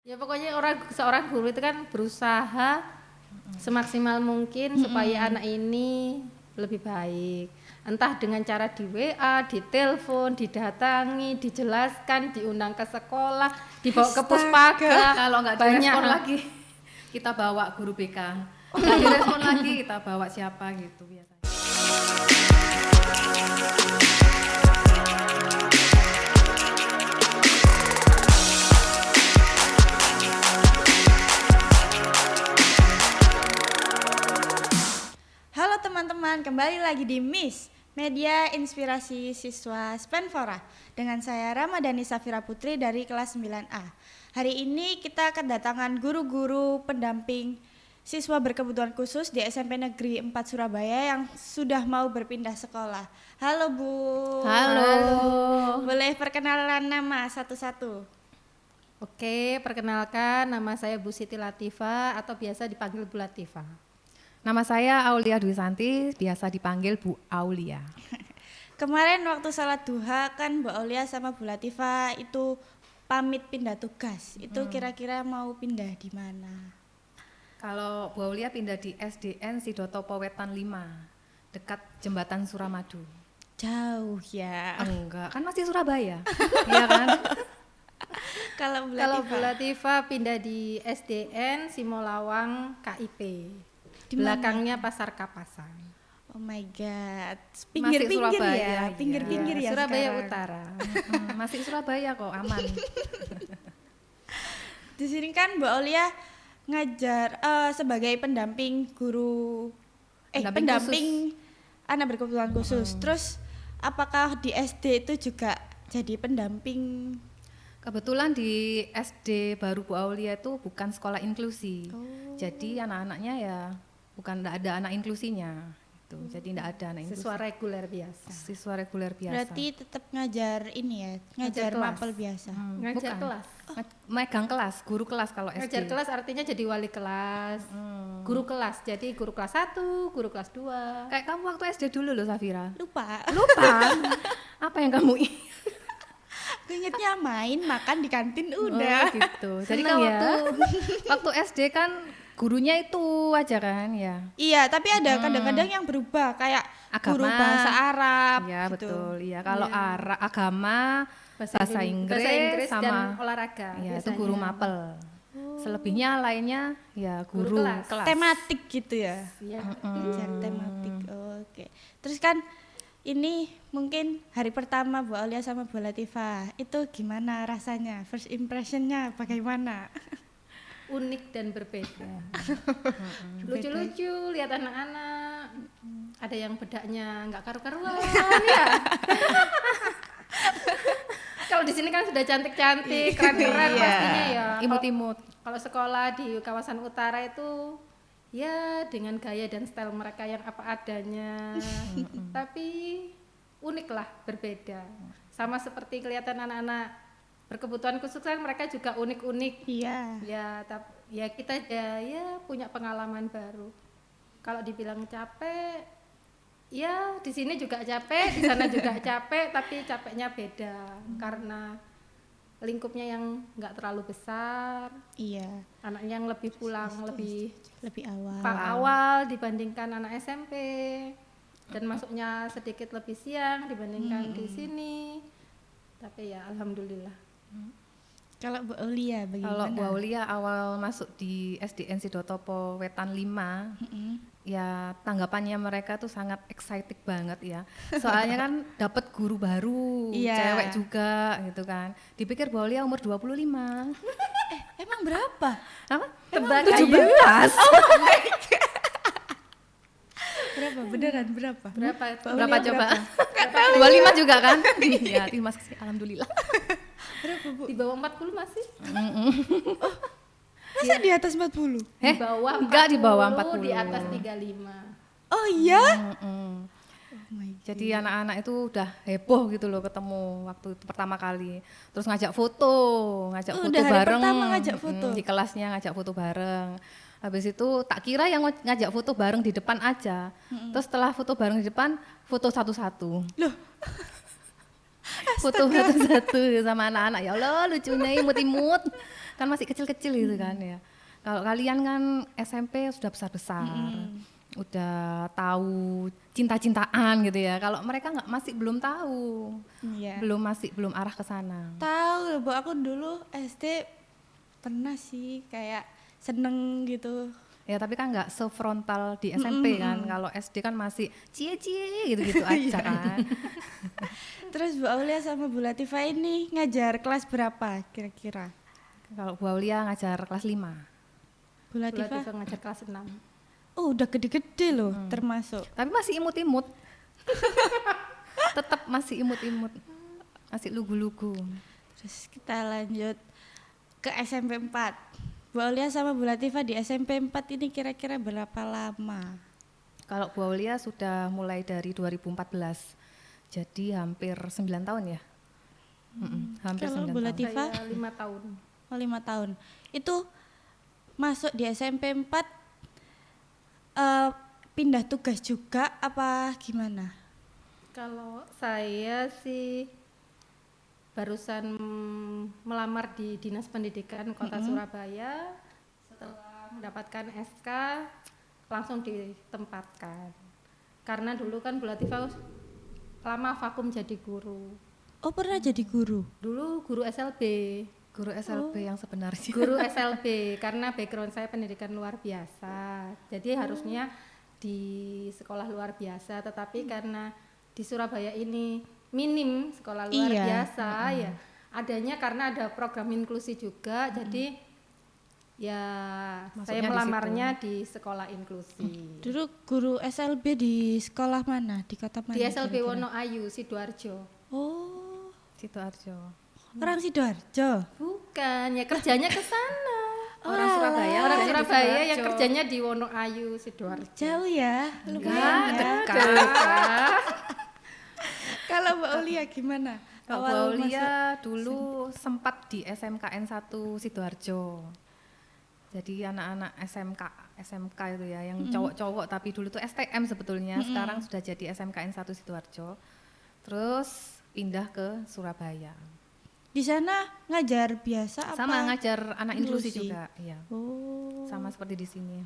Ya pokoknya seorang guru itu kan berusaha semaksimal mungkin supaya anak ini lebih baik. Entah dengan cara di WA, ditelepon, didatangi, dijelaskan, diundang ke sekolah, dibawa ke puspaga. Kalau nggak direspon lagi, kita bawa guru BK. Nggak direspon lagi, kita bawa siapa gitu biasanya. Halo teman-teman, kembali lagi di MIS, Media Inspirasi Siswa Spenfora. Dengan saya Ramadhani Safira Putri dari kelas 9A. Hari ini kita kedatangan guru-guru pendamping siswa berkebutuhan khusus di SMP Negeri 4 Surabaya yang sudah mau berpindah sekolah. Halo Bu. Halo. Boleh perkenalan nama satu-satu? Oke, perkenalkan nama saya Bu Siti Latifah atau biasa dipanggil Bu Latifah. Nama saya Aulia Dwi Santi, biasa dipanggil Bu Aulia. Kemarin waktu salat duha kan Bu Aulia sama Bu Latifah itu pamit pindah tugas. Itu kira-kira mau pindah di mana? Kalau Bu Aulia pindah di SDN Sidotopo Wetan 5, dekat Jembatan Suramadu. Jauh ya. Enggak, kan masih Surabaya. Iya kan? Kalau Bu Kalau Bu Latifah Latifah pindah di SDN Simolawang KIP. Di mana? Belakangnya Pasar Kapasan. Oh my god. Masih Pinggir-pinggir Surabaya, ya. iya. Pinggir-pinggir ya. Surabaya sekarang. Utara. Masih Surabaya kok, aman. Di sini kan Bu Aulia ngajar sebagai pendamping guru pendamping anak berkebutuhan khusus. Terus apakah di SD itu juga jadi pendamping? Kebetulan di SD baru Bu Aulia itu bukan sekolah inklusi. Jadi anak-anaknya ya enggak ada anak inklusinya gitu. Jadi enggak ada anak inklusi. Siswa reguler biasa. Siswa reguler biasa. Berarti tetap ngajar ini ya, ngajar kelas. mapel biasa. Ngajar Bukan. kelas. Megang kelas, guru kelas kalau SD. Ngajar kelas artinya jadi wali kelas. Guru kelas. Jadi guru kelas 1, guru kelas 2. Kayak kamu waktu SD dulu loh Safira. Lupa. Lupa. Apa yang kamu Aku ingetnya main, makan di kantin udah. Oh, gitu. Jadi Seneng kan ya. waktu SD kan gurunya itu aja kan ya. Iya, tapi ada kadang-kadang yang berubah kayak guru Agama. bahasa Arab Iya gitu. betul. Iya kalau agama, bahasa Inggris, dan sama olahraga. ya itu biasanya. guru mapel. Selebihnya lainnya ya guru kelas. Tematik gitu ya. Iya. Ngajar tematik. Oke. Terus kan ini mungkin hari pertama Bu Aulia sama Bu Latifah. Itu gimana rasanya? First impressionnya bagaimana? Unik dan berbeda. Lucu-lucu lihat anak-anak. Ada yang bedaknya nggak karu-karuan ya. Kalau di sini kan sudah cantik-cantik, keren-keren Iya. pastinya ya. imut-imut. Kalau sekolah di kawasan utara itu ya dengan gaya dan style mereka yang apa adanya. Tapi unik lah, berbeda. Sama seperti kelihatan anak-anak berkebutuhan khusus kan mereka juga unik-unik. Iya. Ya kita ya punya pengalaman baru. Kalau dibilang capek, ya di sini juga capek, di sana juga capek, tapi capeknya beda karena lingkupnya yang nggak terlalu besar, Iya. anaknya yang lebih pulang lebih Lebih awal. awal dibandingkan anak SMP dan masuknya sedikit lebih siang dibandingkan di sini. Tapi ya alhamdulillah. Kalau Bu Aulia Kalau bagaimana? Bu Aulia awal masuk di SDN Sidotopo Wetan 5, ya tanggapannya mereka tuh sangat excited banget ya. Soalnya kan dapat guru baru, Iya. cewek juga gitu kan. Dipikir Bu Aulia umur 25. Emang berapa? Apa? Tebak 17. Berapa? Beneran berapa? Berapa itu? Berapa coba? Berapa? 25 juga kan? Iya, terima kasih. Alhamdulillah. Berapa, Bu? Di bawah 40 masih? Masa di atas 40? Di bawah 40, enggak di bawah 40. di atas 35. Oh iya? Mm-mm. Oh my God. Jadi anak-anak itu udah heboh gitu loh ketemu waktu itu pertama kali. Terus ngajak foto Udah hari bareng. pertama ngajak foto. Di kelasnya ngajak foto bareng. Habis itu tak kira yang ngajak foto bareng di depan aja. Terus setelah foto bareng di depan, foto satu-satu. Loh. foto satu-satu sama anak-anak. Ya Allah, lucunya imut-imut. Kan masih kecil-kecil gitu kan ya. Kalau kalian kan SMP sudah besar-besar. Udah tahu cinta-cintaan gitu ya. Kalau mereka masih belum tahu. Iya. Belum arah ke sana. Tahu, Bu, aku dulu SD pernah sih kayak seneng gitu. Ya tapi kan nggak sefrontal di SMP kan. Kalau SD kan masih cie-cie gitu-gitu aja kan. Terus Bu Aulia sama Bu Latifah ini ngajar kelas berapa kira-kira? Kalau Bu Aulia ngajar kelas 5. Bu Latifah? Latifah ngajar kelas 6. Oh, udah gede-gede loh termasuk. Tapi masih imut-imut. Tetap masih imut-imut. Masih lugu-lugu. Terus kita lanjut ke SMP 4. Bu Aulia sama Bu Latifah di SMP 4 ini kira-kira berapa lama? Kalau Bu Aulia sudah mulai dari 2014. Jadi hampir 9 tahun ya. Hampir Kalau 9 Bu tahun. Latifah? Saya 5 tahun. Oh, 5 tahun. Itu masuk di SMP 4 pindah tugas juga apa gimana? Kalau saya sih barusan melamar di Dinas Pendidikan Kota Surabaya, setelah mendapatkan SK langsung ditempatkan. Karena dulu kan Bu Latifah lama vakum jadi guru. Oh, pernah jadi guru? Dulu guru SLB. Guru SLB yang sebenarnya. Guru SLB karena background saya pendidikan luar biasa. Jadi harusnya di sekolah luar biasa, tetapi karena di Surabaya ini minim sekolah luar Iya. biasa ya. Adanya karena ada program inklusi juga. Jadi ya Masuknya saya di melamarnya di sekolah inklusi. Dulu guru SLB di sekolah mana? Di kota mana? Di SLB kira-kira? Wonoayu, Sidoarjo. Oh, Sidoarjo. orang Sidoarjo. Bukan, ya kerjanya ke sana. Orang Surabaya. Orang kerjanya di Surabaya yang Sidoarjo. kerjanya di Wonoayu, Sidoarjo. Jauh ya, lumayan ya. Dekat. Kalau Mbak Aulia gimana? Kalau Bu Awal Aulia dulu sempat di SMKN 1 Sidoarjo. Jadi anak-anak SMK itu ya, yang cowok-cowok tapi dulu tuh STM sebetulnya, sekarang sudah jadi SMKN 1 Sidoarjo. Terus pindah ke Surabaya. di sana ngajar biasa apa? Sama ngajar anak inklusi inklusi? juga, iya. Oh. Sama seperti di sini.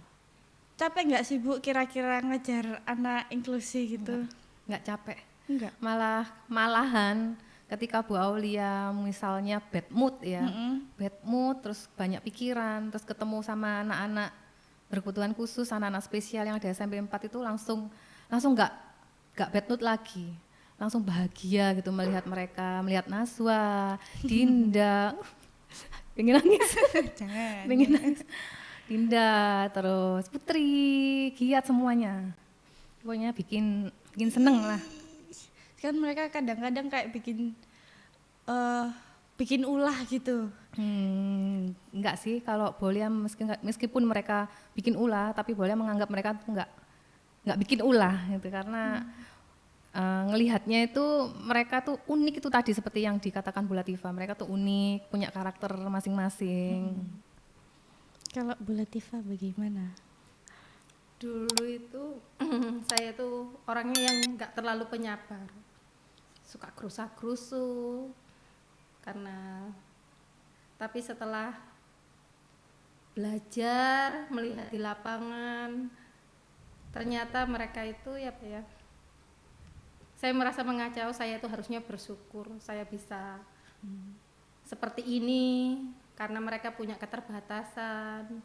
Capek nggak sih Bu kira-kira ngajar anak inklusi gitu? Nggak capek. Enggak. Malahan ketika Bu Aulia misalnya bad mood ya, bad mood terus banyak pikiran, terus ketemu sama anak-anak berkebutuhan khusus, anak-anak spesial yang ada SMP 4 itu langsung nggak bad mood lagi, langsung bahagia gitu melihat mereka, melihat Naswa, Dinda, pengen nangis, Jangan. pengen nangis, Dinda, terus Putri, Giat semuanya, pokoknya bikin seneng lah. Kan mereka kadang-kadang kayak bikin ulah gitu. Enggak sih, kalau Bolia meskipun mereka bikin ulah, tapi Bolia menganggap mereka tuh enggak bikin ulah gitu, karena ngelihatnya itu mereka tuh unik, itu tadi seperti yang dikatakan Bu Latifah, mereka tuh unik, punya karakter masing-masing. Kalau Bu Latifah bagaimana? Dulu itu saya tuh orangnya yang nggak terlalu penyabar, suka gerusa-gerusu tapi setelah belajar melihat di lapangan ternyata mereka itu saya merasa mengacau. Saya tuh harusnya bersyukur saya bisa seperti ini karena mereka punya keterbatasan,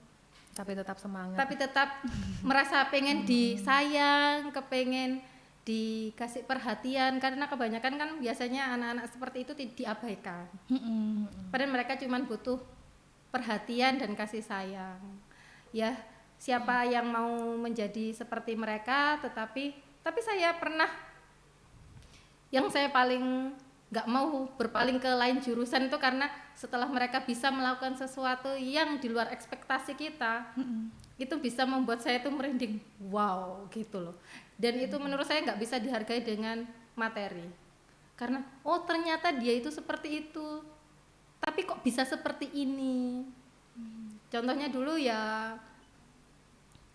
Tapi tetap semangat. tapi tetap merasa pengen disayang, kepengen dikasih perhatian, karena kebanyakan kan biasanya anak-anak seperti itu diabaikan. Padahal mereka cuma butuh perhatian dan kasih sayang. Ya, siapa yang mau menjadi seperti mereka, tapi saya pernah, yang saya paling nggak mau berpaling ke lain jurusan itu karena setelah mereka bisa melakukan sesuatu yang di luar ekspektasi kita, itu bisa membuat saya tuh merinding, wow gitu loh. Dan itu menurut saya nggak bisa dihargai dengan materi, karena oh ternyata dia itu seperti itu, tapi kok bisa seperti ini. Contohnya dulu ya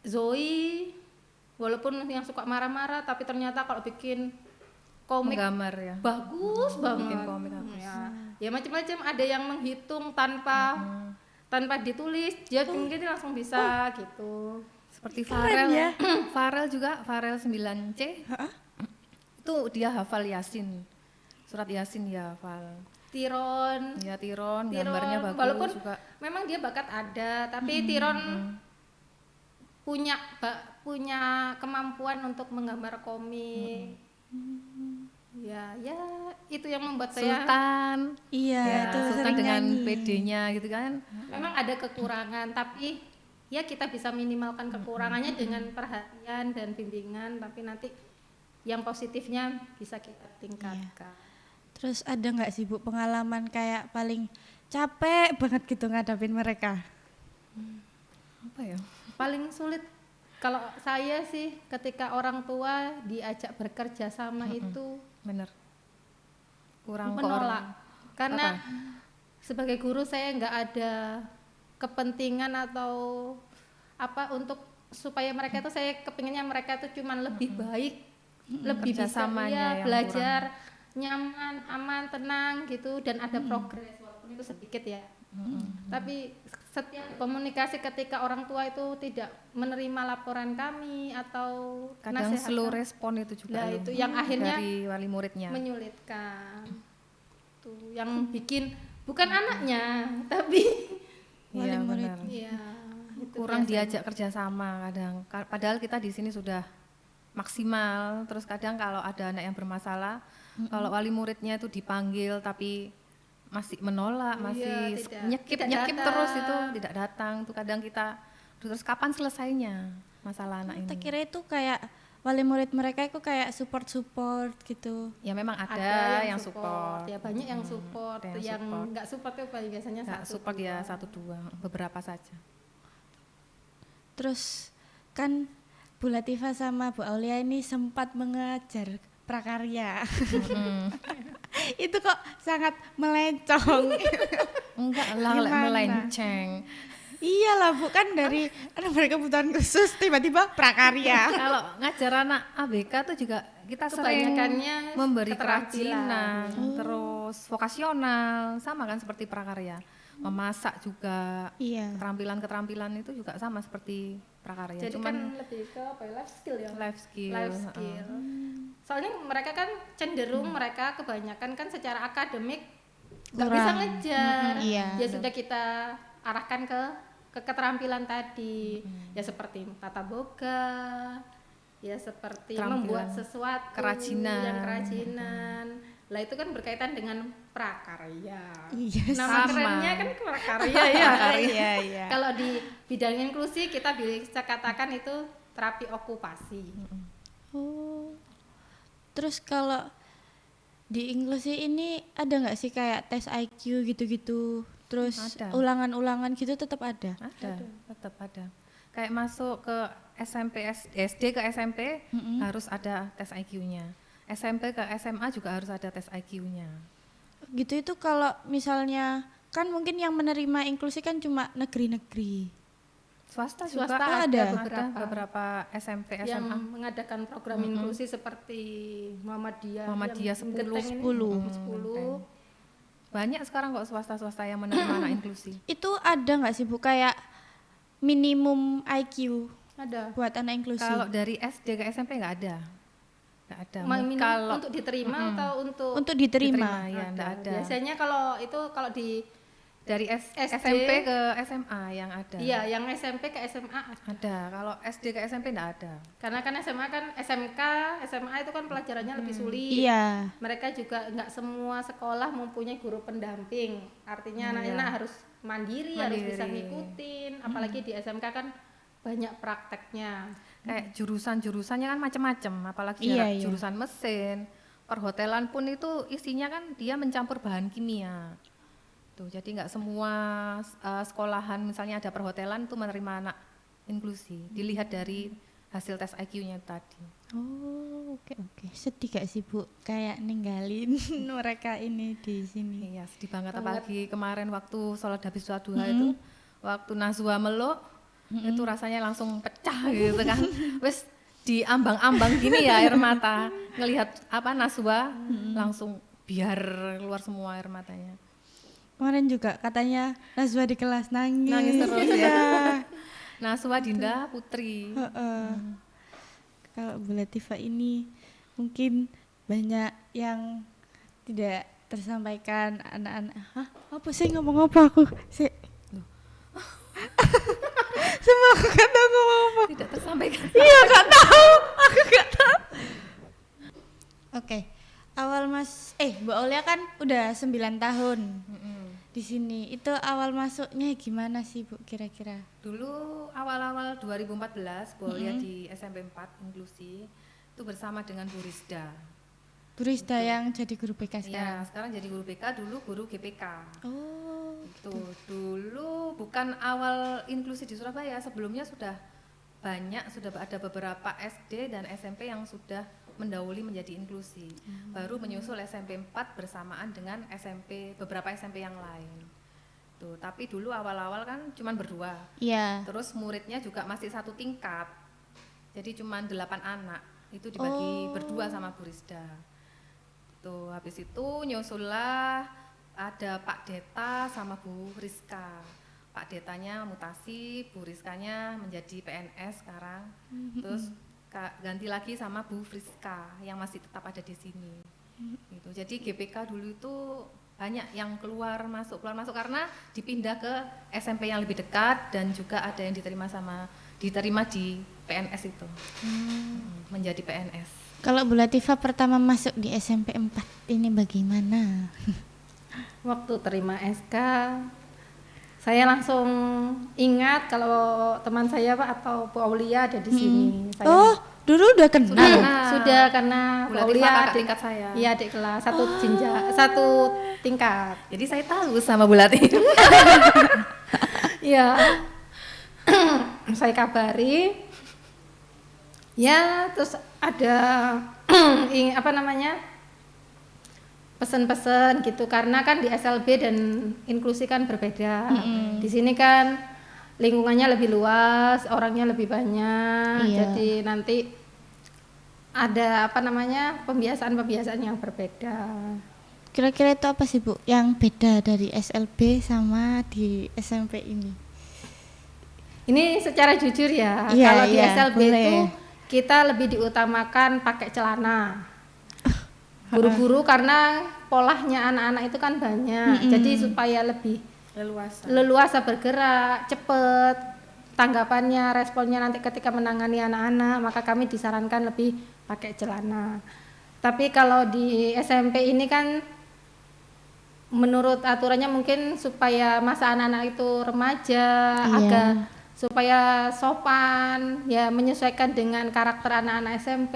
Zoe, walaupun yang suka marah-marah, tapi ternyata kalau bikin komik Menggambar ya. bagus banget. Bikin komik bagus. Ya macam-macam, ada yang menghitung tanpa ditulis, dia mungkin dia langsung bisa gitu. Seperti Farel ya. Farel juga, Farel 9C. Itu dia hafal Yasin. Surat Yasin dia hafal. Tiron, Ya Tiron, gambarnya bagus walaupun juga. memang dia bakat ada, tapi Tiron punya kemampuan untuk menggambar komik. Ya itu yang membuat saya Sultan. Iya, Ya, itu Sultan sering dengan nyanyi. PD-nya gitu kan. memang ada kekurangan, tapi ya kita bisa minimalkan kekurangannya dengan perhatian dan bimbingan, tapi nanti yang positifnya bisa kita tingkatkan. Terus ada nggak sih Bu pengalaman kayak paling capek banget gitu ngadapin mereka? Apa ya? Paling sulit kalau saya sih ketika orang tua diajak bekerja sama itu Bener. Kurang menolak, karena Apa? sebagai guru saya nggak ada kepentingan atau apa untuk supaya mereka itu, saya kepinginnya mereka itu cuman lebih baik, lebih bisa Kerjasamanya yang belajar nyaman, aman, tenang gitu, dan ada progres walaupun itu sedikit ya. Tapi setiap komunikasi ketika orang tua itu tidak menerima laporan kami atau kadang nasihat slow kami, respon itu juga nah loh, itu yang akhirnya dari wali muridnya. menyulitkan. Tuh yang bikin bukan anaknya tapi Iya benar. ya itu Kurang biasanya. diajak kerjasama kadang. Padahal kita di sini sudah maksimal. Terus kadang kalau ada anak yang bermasalah, kalau wali muridnya itu dipanggil tapi masih menolak, masih nyekip tidak terus datang. itu tidak datang. Tuh kadang kita terus kapan selesainya masalah anak Tak ini? kira itu kayak wali murid mereka itu kayak support gitu. Ya memang ada, yang support. Ya banyak yang support, ada yang yang support. nggak support itu biasanya Nggak satu support dua. ya 1-2, beberapa saja. Terus kan Bu Latifah sama Bu Aulia ini sempat mengajar prakarya. Itu kok sangat melencong. Enggak lah, lek Gimana? melenceng. Iyalah Bu, kan dari anak berkebutuhan khusus tiba-tiba prakarya. Kalau ngajar anak ABK tuh juga kita sering Kebanyakannya memberi keterampilan. kerajinan, terus vokasional, sama kan seperti prakarya. Memasak juga, Iya. keterampilan-keterampilan itu juga sama seperti prakarya. Jadi Cuman kan lebih ke apa ya, life skill ya. life skill. Life skill. Soalnya mereka kan cenderung mereka kebanyakan kan secara akademik nggak bisa Kurang. ngejar. Iya. Ya sudah kita arahkan ke keterampilan tadi. Ya seperti tata boga, ya seperti Keterampilan. membuat sesuatu Kerajinan. yang kerajinan. Lah itu kan berkaitan dengan prakarya. Iya, Nama sama. kerennya kan prakarya ya. Iya, iya. Kalau di bidang inklusi kita bisa katakan itu terapi okupasi. Oh. Terus kalau di inklusi ini ada nggak sih kayak tes IQ gitu-gitu? Terus Ada. ulangan-ulangan gitu tetap ada? Ada, tetap ada. Kayak masuk ke SMP, SD ke SMP harus ada tes IQ-nya. SMP ke SMA juga harus ada tes IQ-nya. Gitu itu kalau misalnya kan mungkin yang menerima inklusi kan cuma negeri-negeri. Swasta juga Swasta ada beberapa SMP, Yang SMA. mengadakan program inklusi seperti Muhammadiyah, Muhammadiyah yang 10, Geteng ini, 10. Banyak sekarang kok swasta-swasta yang menerima anak inklusi. Itu ada nggak sih Bu kayak minimum IQ Ada. buat anak inklusi? Kalau dari SD ke SMP nggak ada. Nggak ada. Minimum Kalau untuk diterima atau untuk untuk diterima. ya nggak ada. Biasanya kalau itu kalau di Dari SD, SMP ke SMA yang ada. iya yang SMP ke SMA Ada. Kalau SD ke SMP nggak ada. karena kan SMA kan SMK SMA itu kan pelajarannya lebih sulit. Iya. Mereka juga nggak semua sekolah mempunyai guru pendamping, artinya anak-anak harus mandiri, harus bisa ngikutin, apalagi di SMK kan banyak prakteknya. Kayak jurusan-jurusannya kan macam-macam, apalagi Iya, iya. jurusan mesin, perhotelan pun itu isinya kan dia mencampur bahan kimia. Tuh, jadi nggak semua sekolahan misalnya ada perhotelan itu menerima anak inklusi. Dilihat dari hasil tes IQ-nya tadi. Oh, oke. Sedih gak sih Bu kayak ninggalin mereka ini di sini? Iya, sedih banget apalagi kemarin waktu sholat habis sholat duha itu, waktu Nazwa meluk, itu rasanya langsung pecah gitu kan. Wes di ambang-ambang gini ya air mata ngelihat apa Naswa langsung biar keluar semua air matanya. Kemarin juga katanya Nazwa di kelas nangis. Nangis terus Iya. ya. Naswa Dinda Putri. Heeh. Kalau Bu Latifah ini mungkin banyak yang tidak tersampaikan anak-anak. Hah? Apa sih ngomong apa aku? Sih. Semua aku gak tahu ngomong apa. Tidak tersampaikan. Iya gak tahu. Aku gak tahu. Oke. Awal Mbak Aulia kan udah 9 tahun di sini. Itu awal masuknya gimana sih Bu kira-kira? Dulu awal-awal 2014 Bolia di SMP 4 inklusi itu bersama dengan Bu Rizda. Bu Rizda yang jadi guru BK Ya, sekarang. sekarang jadi guru BK, dulu guru GPK. Oh. Itu dulu bukan awal inklusi di Surabaya, sebelumnya sudah ada beberapa SD dan SMP yang sudah mendahului menjadi inklusi. Baru menyusul SMP 4 bersamaan dengan beberapa SMP yang lain. Tuh, tapi dulu awal-awal kan cuman berdua. Iya. Terus muridnya juga masih satu tingkat. Jadi cuman 8 anak. Itu dibagi berdua sama Bu Rizda. Tuh, habis itu nyusullah ada Pak Deta sama Bu Rizka. Pak Detanya mutasi, Bu Rizkanya menjadi PNS sekarang. Terus ganti lagi sama Bu Friska yang masih tetap ada di sini. Gitu. Jadi GPK dulu itu banyak yang keluar masuk karena dipindah ke SMP yang lebih dekat dan juga ada yang diterima di PNS itu. Menjadi PNS. Kalau Bu Latifah pertama masuk di SMP 4 ini bagaimana? Waktu terima SK, saya langsung ingat kalau teman saya Pak atau Bu Aulia ada di sini. Saya Oh, dulu udah kenal. sudah karena Bu Bu Latifah Aulia kakak tingkat saya. Iya, adik kelas satu tingkat. Jadi saya tahu sama Bu Latifah. Iya. Saya kabari. Ya, terus ada pesan-pesan gitu karena kan di SLB dan inklusi kan berbeda. Di sini kan lingkungannya lebih luas, orangnya lebih banyak. Iya. Jadi nanti ada pembiasaan-pembiasaan yang berbeda. Kira-kira itu apa sih Bu yang beda dari SLB sama di SMP ini? Ini secara jujur ya, Iya, kalau di iya, SLB boleh. itu kita lebih diutamakan pakai celana. Buru-buru karena polahnya anak-anak itu kan banyak. Jadi supaya lebih leluasa bergerak, cepet tanggapannya, responnya nanti ketika menangani anak-anak, maka kami disarankan lebih pakai celana. Tapi kalau di SMP ini kan menurut aturannya mungkin supaya masa anak-anak itu remaja, agak supaya sopan, ya menyesuaikan dengan karakter anak-anak SMP,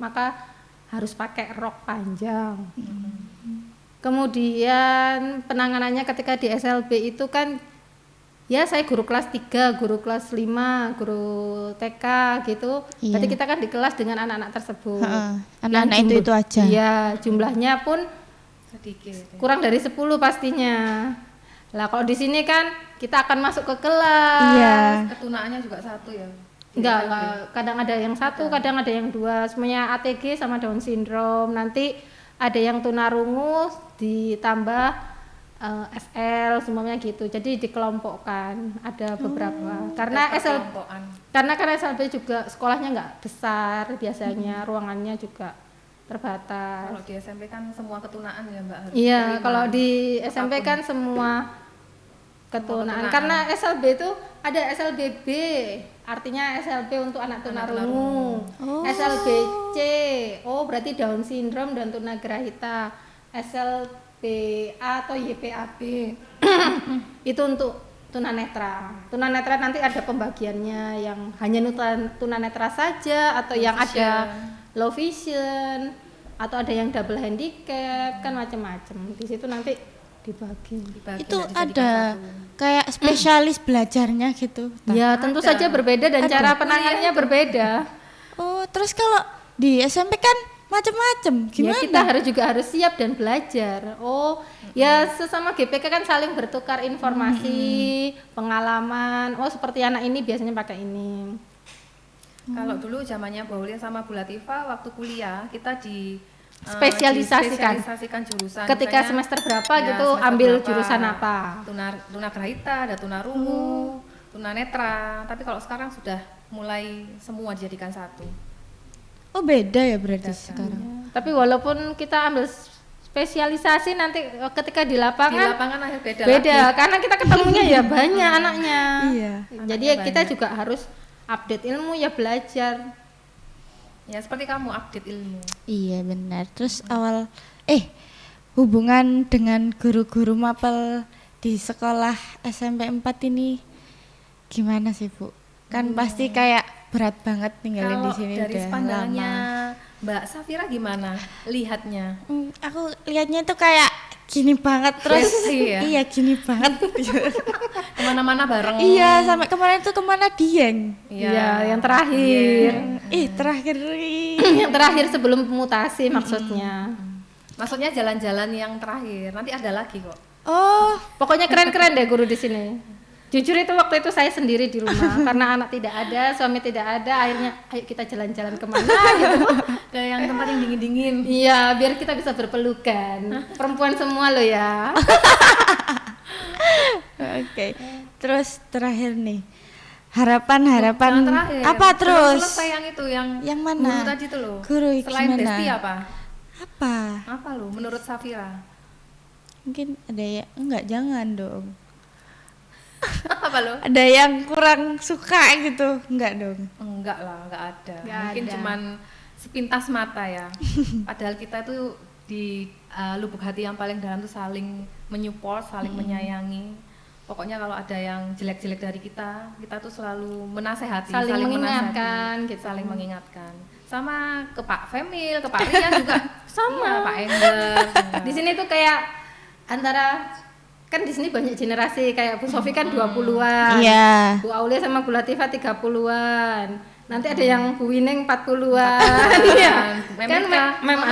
maka harus pakai rok panjang. Kemudian penanganannya ketika di SLB itu kan ya saya guru kelas 3, guru kelas 5, guru TK gitu. Iya. Berarti kita kan di kelas dengan anak-anak tersebut. Anak-anak Yang itu aja. Iya, jumlahnya pun Sedikit. kurang dari 10 pastinya. Lah kalau di sini kan kita akan masuk ke kelas. Iya. Ketunaannya juga satu ya. Enggak, kadang ada yang satu, kadang ada yang dua. Semuanya ATG sama Down syndrome. Nanti ada yang tunarungu ditambah SL semuanya gitu. Jadi dikelompokkan ada beberapa. Karena kan SLB juga sekolahnya enggak besar biasanya, ruangannya juga terbatas. Kalau di SMP kan semua ketunaan ya Mbak harus. Iya, diterima. kalau di SMP kan semua ketunaan. Karena SLB itu ada SLBB, artinya SLB untuk anak tunarungu. SLBC, berarti Down syndrome dan tunagrahita. SLBA atau YPAB itu untuk tunanetra. Tunanetra nanti ada pembagiannya yang hanya tunanetra saja atau yang ada low vision atau ada yang double handicap, kan macam-macam. Di situ nanti dibagi. Itu ada kayak spesialis belajarnya gitu. Ya, tentu saja berbeda dan cara penanganannya berbeda. Oh, terus kalau di SMP kan macam-macam. Ya, Gimana? kita harus siap dan belajar. Ya sesama GPK kan saling bertukar informasi, pengalaman. Seperti anak ini biasanya pakai ini. Kalau dulu zamannya Bu Aulia sama Bu Latifah waktu kuliah kita Spesialisasikan. dispesialisasikan jurusan. Ketika Misalnya, semester berapa ya, gitu semester ambil berapa. jurusan apa? Tunagrahita, ada tunarungu, tunanetra. Tapi kalau sekarang sudah mulai semua dijadikan satu. Oh beda ya berarti Beda, sekarang. Tapi walaupun kita ambil spesialisasi nanti ketika di Di lapangan lapangan akhir beda beda lagi. karena kita ketemunya ya banyak anaknya. Iya. Jadi Anaknya kita banyak. juga harus update ilmu ya belajar. Ya seperti kamu update ilmu. Iya benar. Terus awal hubungan dengan guru-guru mapel di sekolah SMP 4 ini gimana sih, Bu? Kan pasti kayak berat banget tinggalin di Kalau sini dari udah pandangannya lama. Mbak Safira gimana lihatnya? Aku lihatnya itu kayak gini banget terus. Besti ya? Iya, gini banget. Kemana-mana bareng. Iya, sampai kemarin tuh kemana Dieng. Iya, yang terakhir. Terakhir Yang terakhir sebelum mutasi maksudnya. Maksudnya jalan-jalan yang terakhir. Nanti ada lagi kok. Oh, Pokoknya keren-keren deh guru di sini. Jujur itu waktu itu saya sendiri di rumah karena anak tidak ada, suami tidak ada, akhirnya ayo kita jalan-jalan kemana gitu. Ke yang tempat yang dingin-dingin. Iya, biar kita bisa berpelukan. Perempuan semua loh ya. oke. Terus terakhir nih. Harapan-harapan Yang terakhir. apa Belum terus? selesai yang itu yang mana? Guru tadi tuh loh. Guru Selain gimana? Besti apa? Apa? Apa lo menurut Safira? Mungkin ada ya enggak, jangan dong. Apa lo? Ada yang kurang suka gitu, enggak dong. Enggak lah, enggak ada. Enggak Mungkin ada. cuman sepintas mata ya. Padahal kita tuh di lubuk hati yang paling dalam tuh saling menyupport, saling menyayangi. Pokoknya kalau ada yang jelek-jelek dari kita tuh selalu menasehati, Saling menasehati, mengingatkan gitu. saling mengingatkan. Sama ke Pak Femil, ke Pak Rian juga Sama. Iya, Pak Engger. Di sini tuh kayak antara kan di sini banyak generasi kayak Bu Sofi kan 20-an. Iya. Bu Aulia sama Bu Latifah 30-an. Nanti ada yang Bu Wineng 40-an. Iya. Mem Kan Rika.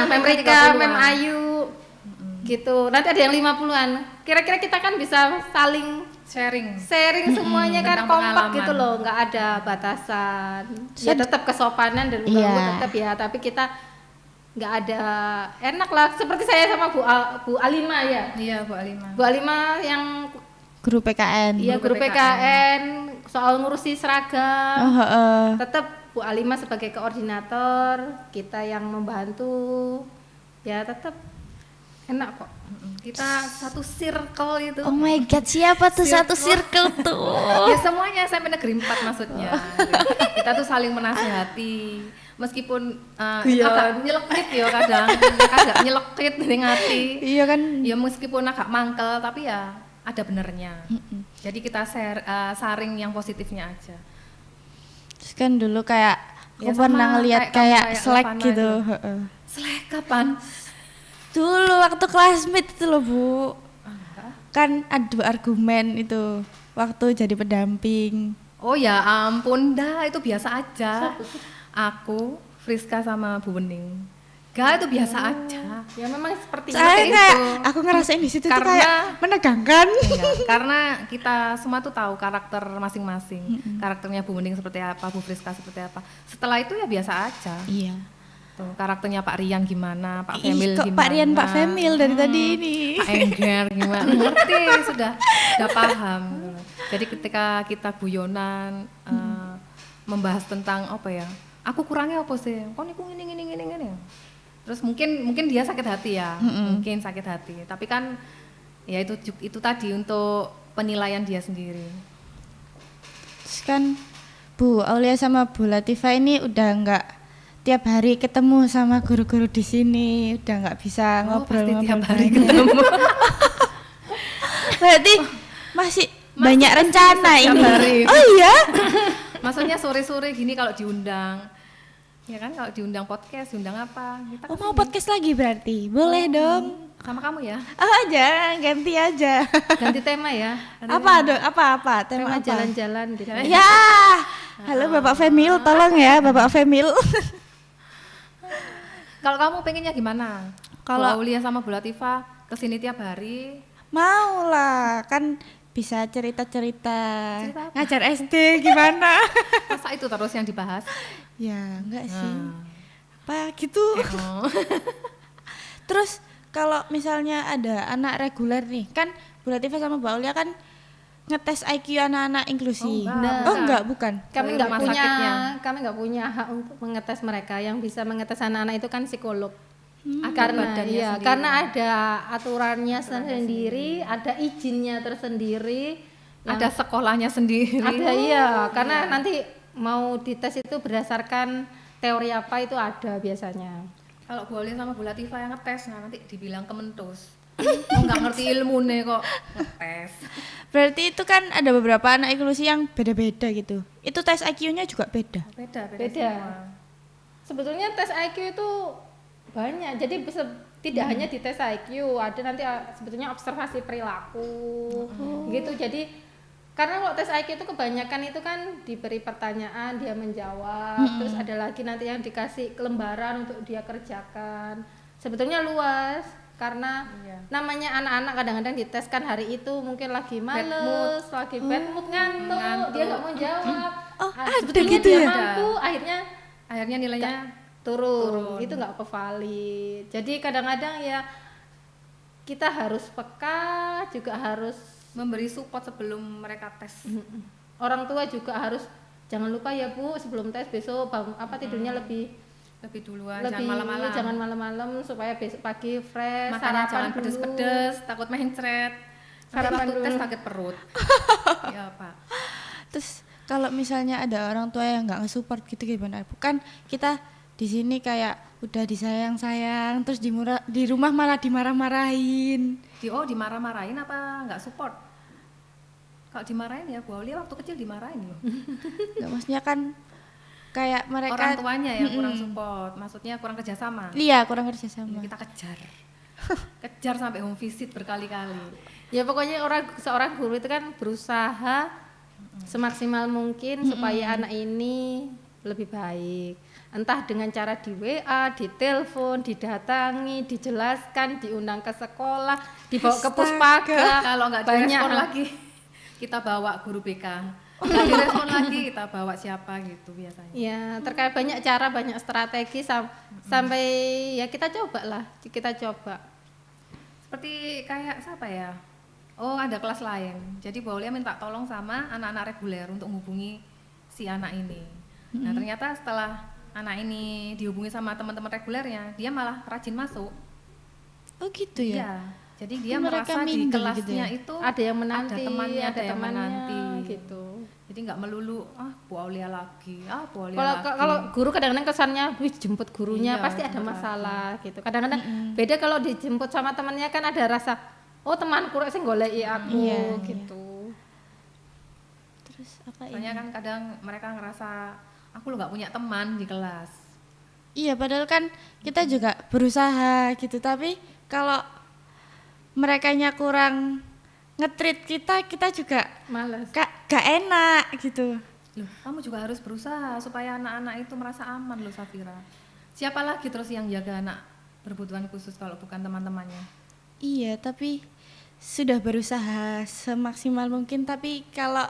Mem Rika, Mem Ayu. Gitu. Nanti ada yang 50-an. Kira-kira kita kan bisa saling sharing semuanya kan Tentang kompak pengalaman. gitu loh, nggak ada batasan. Ya tetap kesopanan dan Iya. tetap ya, tapi kita nggak ada enak lah seperti saya sama Bu Alima ya. Iya, Bu Alima. Bu Alima yang Guru PKN. iya guru PKN soal ngurusi seragam. Oh, heeh. Tetap Bu Alima sebagai koordinator, kita yang membantu. Ya tetap enak kok. Kita satu circle itu. Oh my god, siapa tuh satu circle tuh? Ya semuanya SMP Negeri 4 maksudnya. Kita tuh saling menasihati. Meskipun agak nyelekit ya kadang, agak nyelekit di hati. Iya kan? Ya meskipun agak mangkel tapi ya ada benernya. Jadi kita saring yang positifnya aja. Terus kan dulu kayak Ya aku pernah sama, ngeliat kayak kamu, kayak kayak Slack Elvana gitu. itu. Heeh. Selek kapan? Dulu waktu classmate itu loh, Bu. Kan adu argumen itu waktu jadi pendamping. Oh ya ampun dah, itu biasa aja. Aku, Friska sama Bu Wening. Gak, itu biasa aja. Ya memang seperti Saya itu. kayak aku ngerasain di situ tuh Karena- kayak menegangkan. Enggak, karena kita semua tuh tahu karakter masing-masing. Karakternya Bu Wening seperti apa, Bu Friska seperti apa. Setelah itu ya biasa aja. Iya. Tuh, karakternya Pak Rian gimana, Pak Ih, Femil kok gimana. Pak Rian, Pak Femil dari tadi ini. Pak Engger gimana, ngerti sudah paham gitu loh. Jadi ketika kita guyonan membahas tentang apa ya, aku kurangnya apa sih, kok niku gini. Terus mungkin dia sakit hati ya, mungkin sakit hati. Tapi kan ya itu tadi untuk penilaian dia sendiri. Terus kan Bu Aulia sama Bu Latifah ini udah nggak tiap hari ketemu sama guru-guru di sini, udah nggak bisa ngobrol Pasti tiap hari banyak. ketemu. Berarti masih banyak rencana tiap ini. hari. Oh iya? Maksudnya sore-sore gini kalau diundang, ya kan kalau diundang podcast, diundang apa? Kita Oh mau podcast lagi berarti? Boleh dong. sama kamu ya. Oh aja, ganti aja. ganti tema ya. Apa dong? Apa? Tema Tema apa? jalan-jalan gitu. Ya, halo Bapak Femil, tolong ya Bapak Femil. Kalau kamu pengennya gimana? Kalau- Kalau Aulia sama Bu Latifah kesini tiap hari, Mau lah, kan bisa cerita-cerita Cerita apa? ngajar SD gimana? masa itu terus yang dibahas? Ya, enggak sih. Apa gitu. Oh. Terus kalau misalnya ada anak reguler nih, kan Bu Latifah sama Mbak Aulia kan ngetes IQ anak-anak inklusi. Oh, enggak. Bukan. Kami Dari nggak rumah punya sakitnya. kami nggak punya hak untuk mengetes mereka. Yang bisa mengetes anak-anak itu kan psikolog. Karena badannya iya, sendiri. karena ada aturannya sendiri, ada izinnya tersendiri, Ada sekolahnya sendiri. ada iya, karena nanti mau dites itu berdasarkan teori apa itu ada biasanya. Kalau Bu Aulia sama Bu Latifah yang ngetes, nah nanti dibilang kementus. Oh, nggak ngerti ilmu nih kok ngetes. Berarti itu kan ada beberapa anak inklusi yang beda-beda gitu. Itu tes IQ-nya juga beda. Beda. Beda. Sebetulnya tes IQ itu banyak, jadi tidak hanya di tes IQ, ada nanti sebetulnya observasi perilaku, gitu. Jadi karena kalau tes IQ itu kebanyakan itu kan diberi pertanyaan, dia menjawab, terus ada lagi nanti yang dikasih lembaran untuk dia kerjakan. Sebetulnya luas, karena namanya anak-anak kadang-kadang dites kan hari itu mungkin lagi males, lagi bad mood, ngantuk, dia nggak mau jawab. Sebetulnya gitu dia ya? mampu, akhirnya nilainya turun. Itu nggak valid. Jadi kadang-kadang ya kita harus peka, juga harus memberi support sebelum mereka tes. orang tua juga harus jangan lupa ya Bu, sebelum tes besok tidurnya lebih Duluan, jangan malam-malam supaya besok pagi fresh. Makanya sarapan jangan dulu. pedes-pedes, takut mencret. Sarapan Waktu tes dulu. sakit perut. Ya Pak. Terus kalau misalnya ada orang tua yang nggak nge-support gitu gimana? Bukan kita di sini kayak udah disayang-sayang, terus di rumah malah dimarah-marahin. Dimarah-marahin apa nggak support? Kalau dimarahin ya Bu Aulia waktu kecil dimarahin loh. Nggak, maksudnya kan kayak mereka Orang tuanya yang kurang support, maksudnya kurang kerjasama. Iya, kurang kerjasama. Kita kejar sampai home visit berkali-kali. Ya pokoknya seorang guru itu kan berusaha semaksimal mungkin supaya anak ini lebih baik. Entah dengan cara di WA, di telepon, didatangi, dijelaskan, diundang ke sekolah, dibawa ke puspaga. Kalau nggak direspon lagi, kita bawa guru BK. Nggak direspon lagi, kita bawa siapa gitu biasanya. Ya, terkait banyak cara, banyak strategi sampai ya kita coba. Seperti kayak siapa ya? Oh, ada kelas lain. Jadi Bu Aulia minta tolong sama anak-anak reguler untuk menghubungi si anak ini. Nah, ternyata setelah anak ini dihubungi sama teman-teman regulernya, dia malah rajin masuk. Oh gitu ya? Iya. Jadi dia Mereka merasa di minder kelasnya gitu ya? itu ada yang menanti, ada temannya, ada yang temannya, menanti gitu. Jadi nggak melulu Bu Aulia lagi, Bu Aulia Kalau lagi. kalau guru kadang-kadang kesannya, wih jemput gurunya Iya, pasti ada jemput masalah gitu. Kadang-kadang beda kalau dijemput sama temannya kan ada rasa, oh temanku rek sing goleki aku gitu. Terus apa Soalnya ini? kan kadang mereka ngerasa aku lo nggak punya teman di kelas. Iya, padahal kan kita juga berusaha gitu, tapi kalau merekanya kurang nge-treat kita juga Males. gak enak gitu. Loh, kamu juga harus berusaha supaya anak-anak itu merasa aman loh Safira. Siapa lagi terus yang jaga anak berkebutuhan khusus kalau bukan teman-temannya? Iya, tapi sudah berusaha semaksimal mungkin, tapi kalau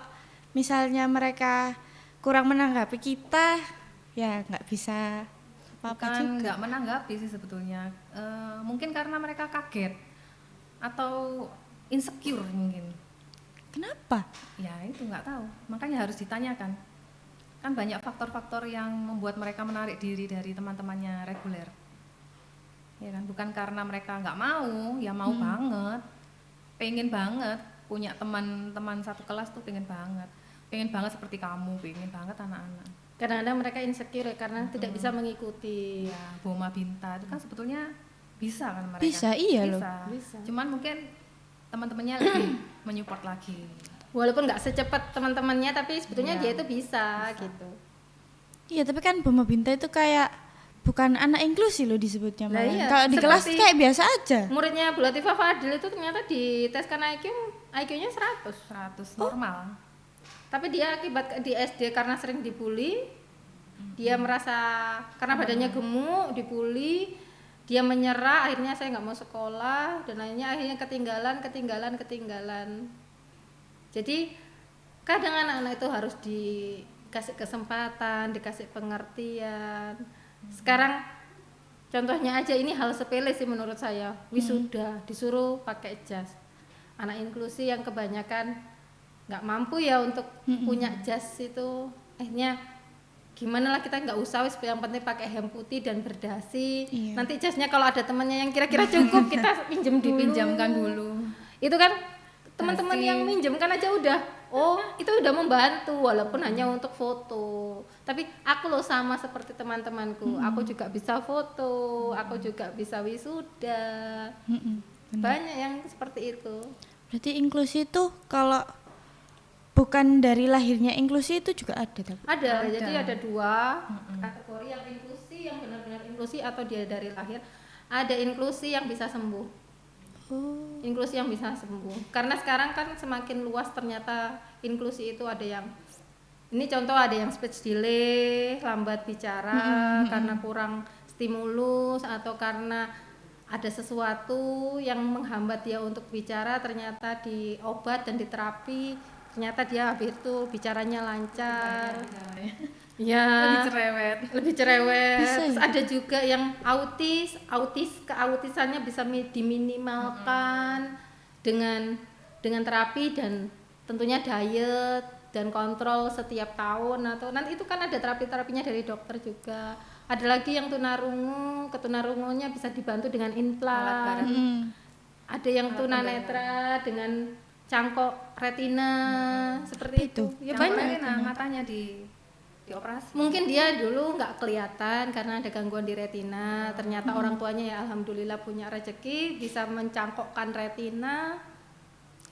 misalnya mereka kurang menanggapi kita, ya nggak bisa apa-apa Bukan juga. nggak menanggapi sih sebetulnya. Mungkin karena mereka kaget atau insecure mungkin. Kenapa? Ya itu nggak tahu. Makanya harus ditanyakan. Kan banyak faktor-faktor yang membuat mereka menarik diri dari teman-temannya reguler. Ya kan, bukan karena mereka nggak mau, ya mau banget, pengen banget punya teman-teman satu kelas tuh pengen banget seperti kamu, pengen banget anak-anak. Kadang-kadang mereka insecure ya, karena tidak bisa mengikuti. Ya, Boma Binta itu kan sebetulnya bisa kan mereka. Bisa, iya loh. Bisa. Cuman mungkin teman-temannya lebih menyupport lagi. Walaupun nggak secepat teman-temannya, tapi sebetulnya dia itu bisa gitu. Iya, tapi kan Boma Binta itu kayak bukan anak inklusi loh disebutnya Lah malah. iya, Kalau di kelas seperti- kayak biasa aja. Muridnya Bu Latifah Fadil itu ternyata diteskan IQ-nya 100. 100 normal. Tapi dia akibat di SD karena sering dibully, dia merasa karena badannya gemuk, dibully, dia menyerah, akhirnya saya nggak mau sekolah, dan akhirnya ketinggalan. Jadi kadang anak-anak itu harus dikasih kesempatan, dikasih pengertian. Sekarang contohnya aja, ini hal sepele sih menurut saya, wisuda disuruh pakai jas. Anak inklusi yang kebanyakan nggak mampu ya untuk punya jas itu, akhirnya gimana lah, kita nggak usah wis, yang penting pakai hem putih dan berdasi. Iya. Nanti jasnya kalau ada temannya yang kira-kira cukup kita pinjem dulu. Dipinjamkan dulu. Itu kan teman-teman yang minjem kan aja udah, oh itu udah membantu walaupun hanya untuk foto. Tapi aku loh sama seperti teman-temanku, aku juga bisa foto, aku juga bisa wisuda. Banyak yang seperti itu. Berarti inklusi itu kalau bukan dari lahirnya inklusi itu juga ada, tapi Ada. Jadi ada dua kategori, yang inklusi, yang benar-benar inklusi atau dia dari lahir. Ada inklusi yang bisa sembuh. Inklusi yang bisa sembuh. Karena sekarang kan semakin luas ternyata inklusi itu, ada yang ini contoh, ada yang speech delay, lambat bicara karena kurang stimulus atau karena ada sesuatu yang menghambat dia untuk bicara, ternyata di obat dan di terapi ternyata dia habis itu bicaranya lancar. Ya, lebih cerewet. Bisa Terus ya? ada juga yang autis, keautisannya bisa diminimalkan dengan terapi dan tentunya diet dan kontrol setiap tahun, atau nanti itu kan ada terapinya dari dokter juga. Ada lagi yang tunarungu, ketunarungunya bisa dibantu dengan implan. Ada yang tunanetra dengan cangkok retina, seperti itu. Ya banyak. Matanya dioperasi. Mungkin dia dulu nggak kelihatan karena ada gangguan di retina. Ternyata orang tuanya ya alhamdulillah punya rezeki bisa mencangkokkan retina,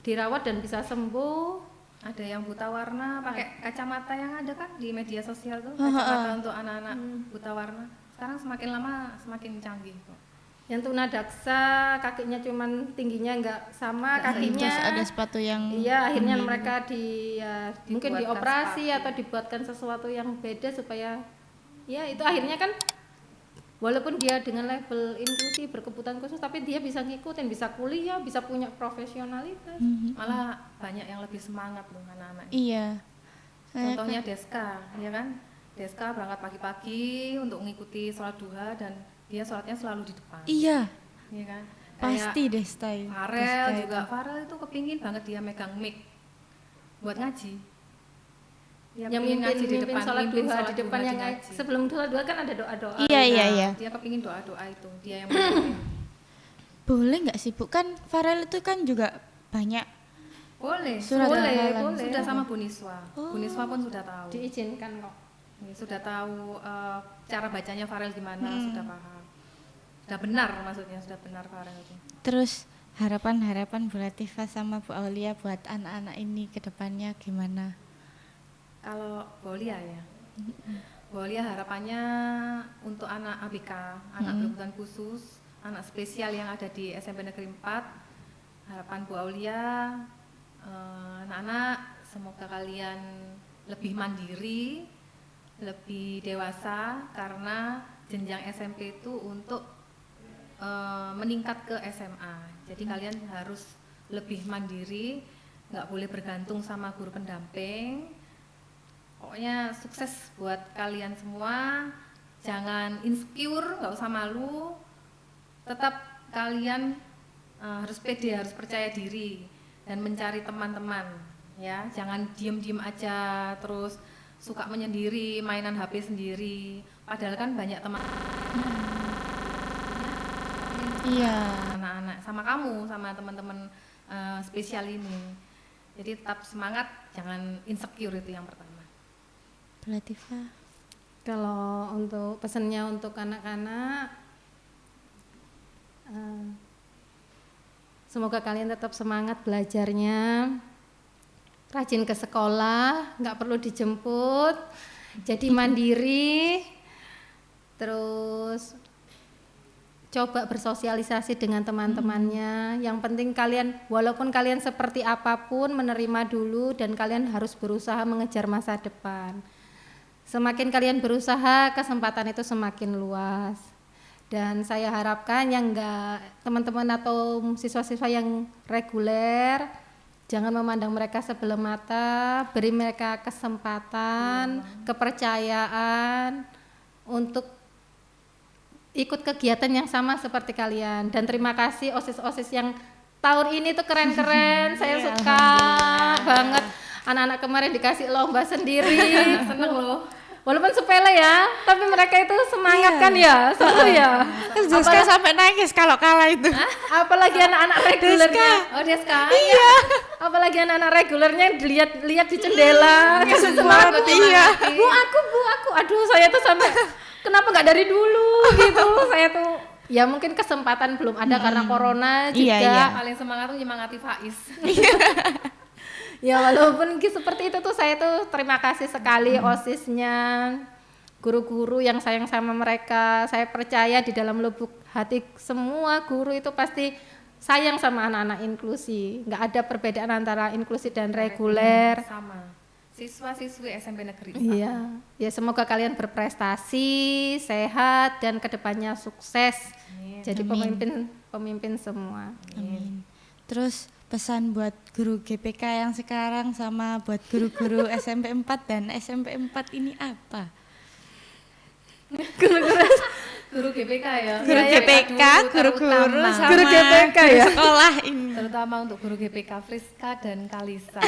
dirawat dan bisa sembuh. Ada yang buta warna pakai kacamata yang ada kan di media sosial tuh, kacamata untuk anak-anak buta warna. Sekarang semakin lama semakin canggih kok. Yang tunadaksa kakinya cuman tingginya nggak sama kakinya. terus ada sepatu yang Iya, akhirnya mereka mungkin Dibuatkan dioperasi sepatu. atau dibuatkan sesuatu yang beda supaya ya itu akhirnya kan walaupun dia dengan level inklusi berkebutuhan khusus, tapi dia bisa ngikutin, bisa kuliah, bisa punya profesionalitas. Malah banyak yang lebih semangat loh anak-anak. iya. Contohnya Deska, ya kan? Deska berangkat pagi-pagi untuk mengikuti sholat duha dan dia sholatnya selalu di depan. Iya, Iya kan? pasti Desta itu. Farel juga, Farel itu kepingin banget dia megang mic buat ngaji. Dia Yang kepingin ngaji di mimpin depan, sholat mimpin duha sholat di depan, duha yang di ngaji. sebelum sholat duha kan ada doa-doa. Iya. Dia kepingin doa-doa itu, dia yang mimpin. Boleh nggak sih Bu? Kan Farel itu kan juga banyak Boleh, Surat boleh, hafalan. boleh. Sudah sama Bu Niswa. Oh. Bu Niswa pun sudah tahu. Diizinkan kok. Ya, sudah tahu cara bacanya Farel gimana, sudah paham. Sudah benar maksudnya, sudah benar Farel itu. Terus harapan-harapan Bu Latifah sama Bu Aulia buat anak-anak ini ke depannya gimana? Kalau Bolia ya, Bolia harapannya untuk anak ABK, anak berkebutuhan khusus, anak spesial yang ada di SMP Negeri 4, harapan Bu Aulia, anak-anak semoga kalian lebih mandiri, lebih dewasa, karena jenjang SMP itu untuk meningkat ke SMA. Jadi kalian harus lebih mandiri, nggak boleh bergantung sama guru pendamping. Pokoknya sukses buat kalian semua. Jangan insecure, nggak usah malu. Tetap kalian harus pede, harus percaya diri dan mencari teman-teman. Ya, jangan diem-diem aja terus suka menyendiri, mainan HP sendiri. Padahal kan banyak teman. Iya. Anak-anak sama kamu, sama teman-teman spesial ini. Jadi tetap semangat, jangan insecure, itu yang pertama. Bu Latifah. Kalau untuk pesannya untuk anak-anak, semoga kalian tetap semangat belajarnya, rajin ke sekolah, nggak perlu dijemput, jadi mandiri, terus coba bersosialisasi dengan teman-temannya. Yang penting kalian, walaupun kalian seperti apapun, menerima dulu dan kalian harus berusaha mengejar masa depan. Semakin kalian berusaha, kesempatan itu semakin luas. Dan saya harapkan yang enggak, teman-teman atau siswa-siswa yang reguler, Jangan memandang mereka sebelah mata, beri mereka kesempatan, kepercayaan untuk ikut kegiatan yang sama seperti kalian. Dan terima kasih OSIS-OSIS yang tahun ini tuh keren-keren. Saya suka banget. Anak-anak kemarin dikasih lomba sendiri. Seneng loh. Walaupun sepele ya, tapi mereka itu semangat kan ya, seru ya. Terus Deska sampai nangis kalau kalah itu. Apalagi anak-anak regulernya. Oh Deska. Iya. Apalagi anak-anak regulernya lihat di jendela, kasih semangat. Iya. Bu aku. Aduh, saya tuh sampai kenapa nggak dari dulu gitu. Saya tuh ya mungkin kesempatan belum ada karena corona juga. Iya. Paling semangat tuh nyemangati Faiz. Ya walaupun seperti itu tuh saya tuh terima kasih sekali OSISnya, guru-guru yang sayang sama mereka. Saya percaya di dalam lubuk hati semua guru itu pasti sayang sama anak-anak inklusi. Nggak ada perbedaan antara inklusi dan reguler. Sama. Siswa-siswi SMP Negeri 4. Iya, ya semoga kalian berprestasi, sehat dan kedepannya sukses. Jadi pemimpin semua. Amin. Terus pesan buat guru GPK yang sekarang sama buat guru-guru SMP 4 dan SMP 4 ini apa? Guru GPK ya. Guru GPK, guru-guru sama Guru GPK ya? sekolah ini. Terutama untuk guru GPK Friska dan Kalisa.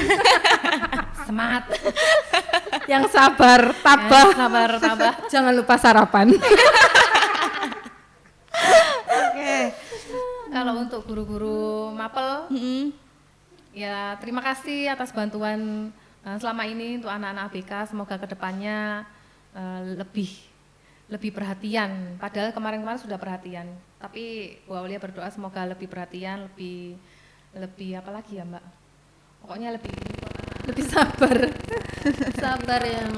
Semangat. Yang sabar, tabah. Sabar, tabah. Jangan lupa sarapan. Oke. Kalau untuk guru-guru mapel, ya terima kasih atas bantuan selama ini untuk anak-anak ABK. Semoga kedepannya lebih perhatian. Padahal kemarin-kemarin sudah perhatian. Tapi Bu Aulia berdoa semoga lebih perhatian, lebih apa lagi ya Mbak? Pokoknya Lebih sabar. Sabar yang.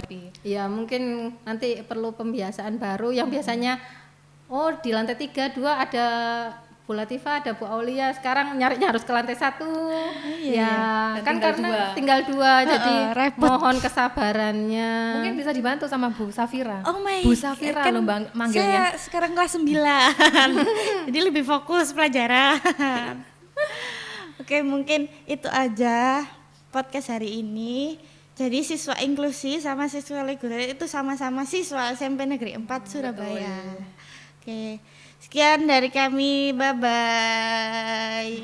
lebih. Ya mungkin nanti perlu pembiasaan baru yang biasanya di lantai 3, 2 ada Bu Latifah, ada Bu Aulia, sekarang nyarinya harus ke lantai 1. Ya, Dan kan tinggal karena 2. tinggal 2 jadi repot. mohon kesabarannya. Mungkin bisa dibantu sama Bu Safira. Oh my. Bu Safira kan loh manggilnya. Saya sekarang kelas 9. Jadi lebih fokus pelajaran. Oke, mungkin itu aja podcast hari ini. Jadi siswa inklusi sama siswa reguler itu sama-sama siswa SMP Negeri 4 Surabaya. Oke. Sekian dari kami. Bye bye.